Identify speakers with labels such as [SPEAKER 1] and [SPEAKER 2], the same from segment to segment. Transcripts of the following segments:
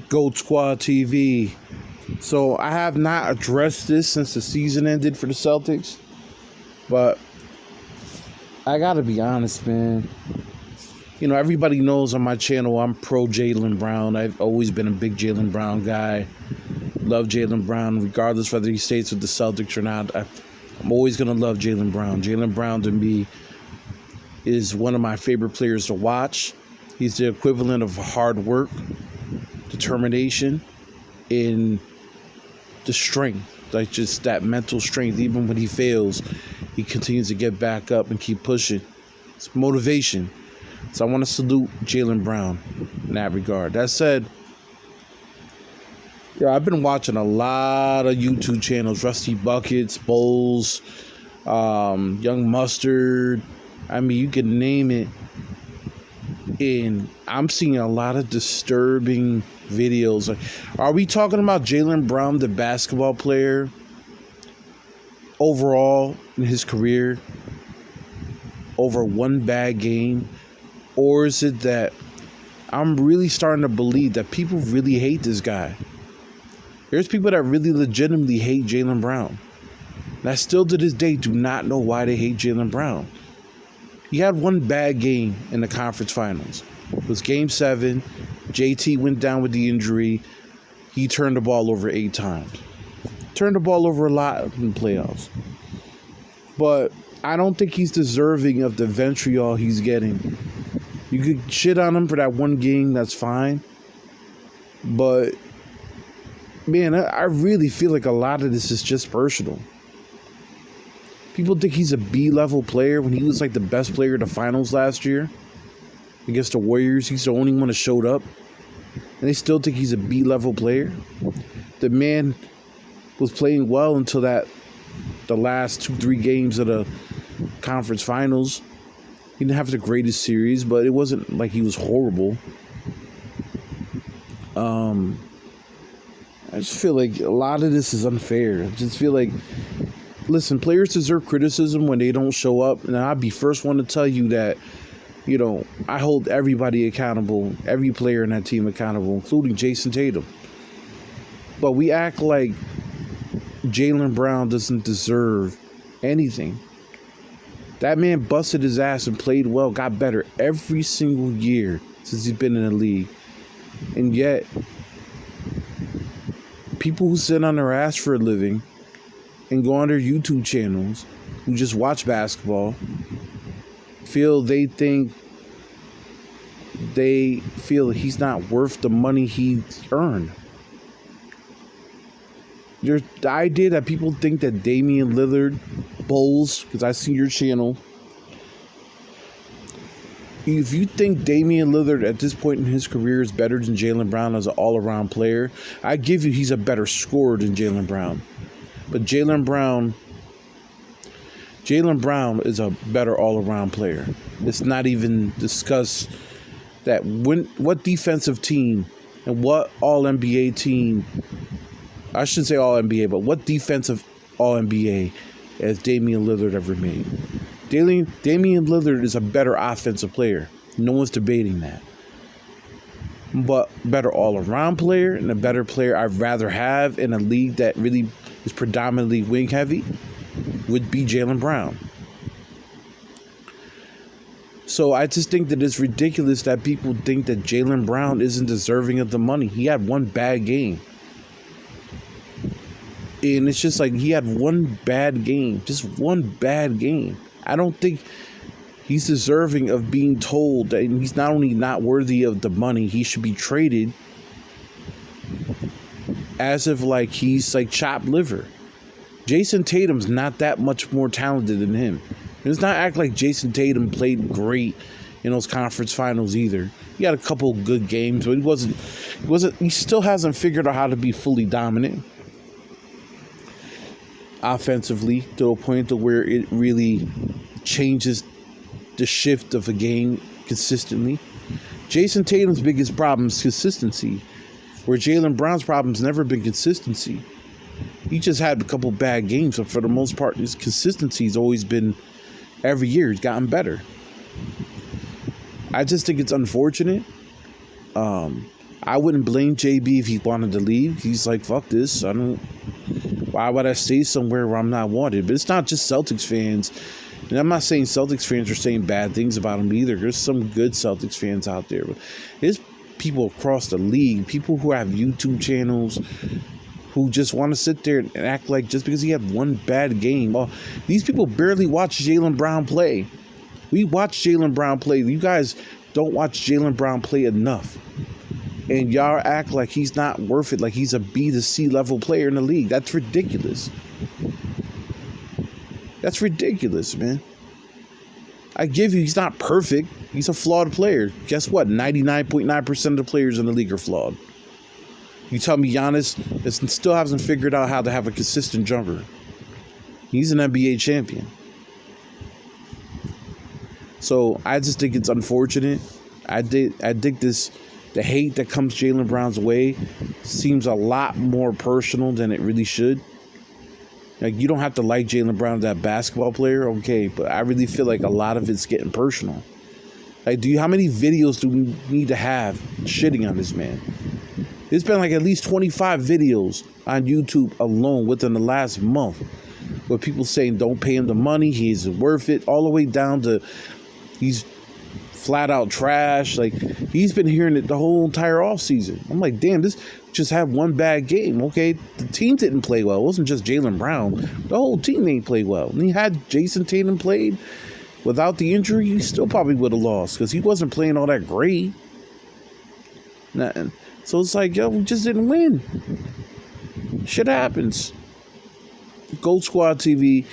[SPEAKER 1] Goatsquadtv. So I have not addressed this since the season ended for the Celtics, but I gotta be honest, man. You know, everybody knows on my channel I'm pro Jaylen Brown. I've always been a big Jaylen Brown guy. Love Jaylen Brown, regardless whether he stays with the Celtics or not. I'm always gonna love Jaylen Brown. Jaylen Brown to me is one of my favorite players to watch. He's the equivalent of hard work, determination, and the strength, like just that mental strength. Even when he fails, he continues to get back up and keep pushing. It's motivation. So I want to salute Jaylen Brown in that regard. That said, yeah, I've been watching a lot of YouTube channels, Rusty Buckets, Bowls, Young Mustard. I mean, you can name it. And I'm seeing a lot of disturbing videos. Like, are we talking about Jaylen Brown, the basketball player, overall in his career, over one bad game? Or is it that I'm really starting to believe that people really hate this guy? There's people that really legitimately hate Jaylen Brown. And I still to this day do not know why they hate Jaylen Brown. He had one bad game in the conference finals. It was Game 7. JT went down with the injury. He turned the ball over 8 times. Turned the ball over a lot in the playoffs. But I don't think he's deserving of the vitriol he's getting. You could shit on him for that one game, that's fine. But, man, I really feel like a lot of this is just personal. People think he's a B-level player when he was like the best player in the finals last year. Against the Warriors, he's the only one that showed up. And they still think he's a B-level player. The man was playing well until the last 2-3 games of the conference finals. He didn't have the greatest series, but it wasn't like he was horrible. I just feel like a lot of this is unfair. I just feel like, listen, players deserve criticism when they don't show up. And I'd be first one to tell you that, you know, I hold everybody accountable, every player in that team accountable, including Jason Tatum. But we act like Jaylen Brown doesn't deserve anything. That man busted his ass and played well, got better every single year since he's been in the league. And yet, people who sit on their ass for a living and go on their YouTube channels, who just watch basketball, feel he's not worth the money he earned. There's the idea that people think that Damian Lillard, Bulls, because I see your channel. If you think Damian Lillard at this point in his career is better than Jaylen Brown as an all-around player, I give you he's a better scorer than Jaylen Brown. But Jaylen Brown is a better all-around player. It's not even discussed that what defensive team and what all-NBA team, I shouldn't say all-NBA, but what defensive all-NBA has Damian Lillard ever made? Damian Lillard is a better offensive player. No one's debating that. But better all-around player and a better player I'd rather have in a league that really is predominantly wing-heavy would be Jaylen Brown. So I just think that it's ridiculous that people think that Jaylen Brown isn't deserving of the money. He had one bad game. And it's just like he had one bad game. Just one bad game. I don't think he's deserving of being told that he's not only not worthy of the money, he should be traded as if like he's like chopped liver. Jason Tatum's not that much more talented than him. Let's not act like Jason Tatum played great in those conference finals either. He had a couple good games, but he still hasn't figured out how to be fully dominant offensively to a point to where it really changes the shift of a game consistently. Jason Tatum's biggest problem is consistency, where Jaylen Brown's problem's never been consistency. He just had a couple bad games, but for the most part, his consistency's always been, every year he's gotten better. I just think it's unfortunate. I wouldn't blame JB if he wanted to leave. He's like, fuck this. Why would I stay somewhere where I'm not wanted? But it's not just Celtics fans. And I'm not saying Celtics fans are saying bad things about him either. There's some good Celtics fans out there. But there's people across the league, people who have YouTube channels, who just want to sit there and act like just because he had one bad game. Well, these people barely watch Jaylen Brown play. We watch Jaylen Brown play. You guys don't watch Jaylen Brown play enough. And y'all act like he's not worth it, like he's a B to C level player in the league. That's ridiculous. That's ridiculous, man. I give you, he's not perfect. He's a flawed player. Guess what? 99.9% of the players in the league are flawed. You tell me Giannis still hasn't figured out how to have a consistent jumper. He's an NBA champion. So I just think it's unfortunate. I think this, the hate that comes Jaylen Brown's way seems a lot more personal than it really should. Like, you don't have to like Jaylen Brown, that basketball player, okay, but I really feel like a lot of it's getting personal. Like, how many videos do we need to have shitting on this man? There's been like at least 25 videos on YouTube alone within the last month with people saying don't pay him the money, he isn't worth it, all the way down to he's flat out trash. Like, he's been hearing it the whole entire offseason. I'm like, damn, this just had one bad game. Okay, the team didn't play well. It wasn't just Jaylen Brown. The whole team ain't played well. And he had Jason Tatum played without the injury, he still probably would have lost because he wasn't playing all that great. Nothing. So it's like, yo, we just didn't win. Shit happens. Goatsquadtv.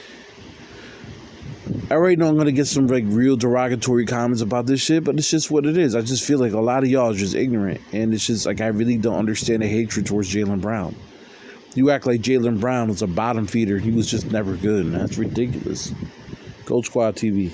[SPEAKER 1] I already know I'm going to get some like real derogatory comments about this shit, but it's just what it is. I just feel like a lot of y'all are just ignorant. And it's just like, I really don't understand the hatred towards Jaylen Brown. You act like Jaylen Brown was a bottom feeder. He was just never good. And that's ridiculous. Goatsquadtv.